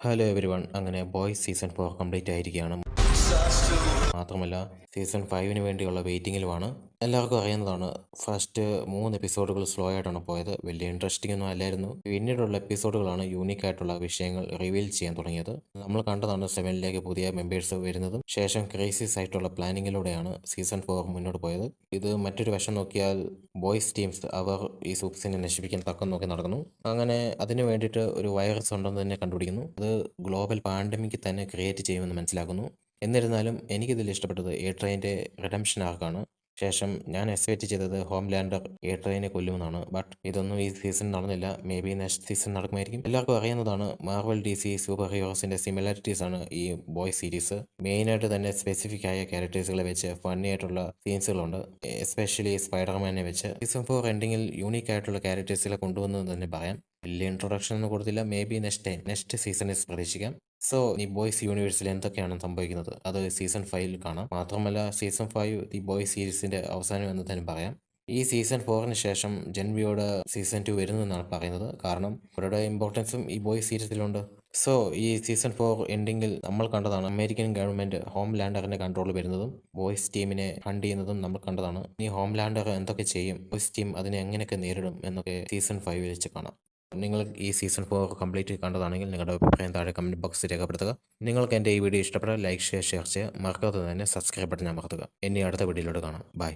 Hello every one. അങ്ങനെ boys season 4 complete ആയിരിക്കുകയാണ്. മാത്രമല്ല സീസൺ 5 വേണ്ടിയുള്ള വെയിറ്റിങ്ങിലുമാണ്. എല്ലാവർക്കും അറിയുന്നതാണ്, ഫസ്റ്റ് 3 എപ്പിസോഡുകൾ സ്ലോ ആയിട്ടാണ് പോയത്. വലിയ ഇൻട്രസ്റ്റിംഗ് ഒന്നും അല്ലായിരുന്നു. പിന്നീടുള്ള എപ്പിസോഡുകളാണ് യൂണിക് ആയിട്ടുള്ള വിഷയങ്ങൾ റിവീൽ ചെയ്യാൻ തുടങ്ങിയത്. നമ്മൾ കണ്ടതാണ് 7ലേക്ക് പുതിയ മെമ്പേഴ്സ് വരുന്നതും ശേഷം ക്രൈസിസ് ആയിട്ടുള്ള പ്ലാനിങ്ങിലൂടെയാണ് സീസൺ 4 മുന്നോട്ട് പോയത്. ഇത് മറ്റൊരു വശം നോക്കിയാൽ ബോയ്സ് ടീംസ് അവർ ഈ സൂപ്സിനെ നശിപ്പിക്കാൻ തക്കം നോക്കി നടക്കുന്നു. അങ്ങനെ അതിനു വേണ്ടിയിട്ട് ഒരു വൈറസ് ഉണ്ടെന്ന് തന്നെ കണ്ടുപിടിക്കുന്നു. അത് ഗ്ലോബൽ പാൻഡമിക് തന്നെ ക്രിയേറ്റ് ചെയ്യുമെന്ന് മനസ്സിലാക്കുന്നു. എന്നിരുന്നാലും എനിക്കിതിൽ ഇഷ്ടപ്പെട്ടത് എ ട്രെയിൻ്റെ റിഡംഷൻ ആർക്കാണ്. ശേഷം ഞാൻ എക്സ്പെക്റ്റ് ചെയ്തത് ഹോംലാൻഡർ എ ട്രെയിനെ കൊല്ലുമെന്നാണ്. ബട്ട് ഇതൊന്നും ഈ സീസൺ നടന്നില്ല. മേ ബി നെക്സ്റ്റ് സീസൺ നടക്കുമായിരിക്കും. എല്ലാവർക്കും അറിയുന്നതാണ്, മാർവൽ DC സൂപ്പർ ഹീറോസിന്റെ സിമിലാരിറ്റീസ് ആണ് ഈ ബോയ് സീരീസ്. മെയിനായിട്ട് തന്നെ സ്പെസിഫിക് ആയ ക്യാരക്ടേഴ്സുകളെ വെച്ച് ഫണ്ണി ആയിട്ടുള്ള സീൻസുകളുണ്ട്. എസ്പെഷ്യലി സ്പൈഡർമാനെ വെച്ച് സീസൺ 4 എൻഡിങ്ങിൽ യൂണീക്ക് ആയിട്ടുള്ള ക്യാരക്ടേഴ്സുകളെ കൊണ്ടുവന്നു തന്നെ പറയാം. വലിയ ഇൻട്രൊഡക്ഷൻ ഒന്നും കൊടുത്തില്ല. മേ ബി നെക്സ്റ്റ് സീസണിൽ പ്രതീക്ഷിക്കാം. സോ ഈ ബോയ്സ് യൂണിവേഴ്സിൽ എന്തൊക്കെയാണ് സംഭവിക്കുന്നത് അത് സീസൺ 5 കാണാം. മാത്രമല്ല സീസൺ 5 ഈ ബോയ്സ് സീരീസിന്റെ അവസാനം എന്ന് തന്നെ പറയാം. ഈ സീസൺ 4 ശേഷം ജെൻവിയോട് സീസൺ 2 വരുന്നതെന്നാണ് പറയുന്നത്. കാരണം അവരുടെ ഇമ്പോർട്ടൻസും ഈ ബോയ്സ് സീരീസിലുണ്ട്. സോ ഈ സീസൺ 4 എൻഡിങ്ങിൽ നമ്മൾ കണ്ടതാണ്, അമേരിക്കൻ ഗവൺമെന്റ് ഹോംലാൻഡറിന്റെ കൺട്രോൾ വരുന്നതും ബോയ്സ് ടീമിനെ ഫണ്ട് ചെയ്യുന്നതും നമ്മൾ കണ്ടതാണ്. ഈ ഹോംലാൻഡർ എന്തൊക്കെ ചെയ്യും, ബോയ്സ് ടീം അതിനെ എങ്ങനെയൊക്കെ നേരിടും എന്നൊക്കെ സീസൺ 5 വെച്ച് കാണാം. നിങ്ങൾ ഈ സീസൺ 4 കംപ്ലീറ്റ് കണ്ടതാണെങ്കിൽ നിങ്ങളുടെ അഭിപ്രായം താഴെ കമൻറ്റ് ബോക്സിൽ രേഖപ്പെടുത്തുക. നിങ്ങൾക്ക് എൻ്റെ ഈ വീഡിയോ ഇഷ്ടപ്പെട്ടാൽ ലൈക്ക് ഷെയർ ചെയ്യുക. മറക്കാതെ തന്നെ സബ്സ്ക്രൈബ് ബട്ടൺ അമർത്തുക. ഇനി അടുത്ത വീഡിയോയിലൂടെ കാണാം. ബൈ.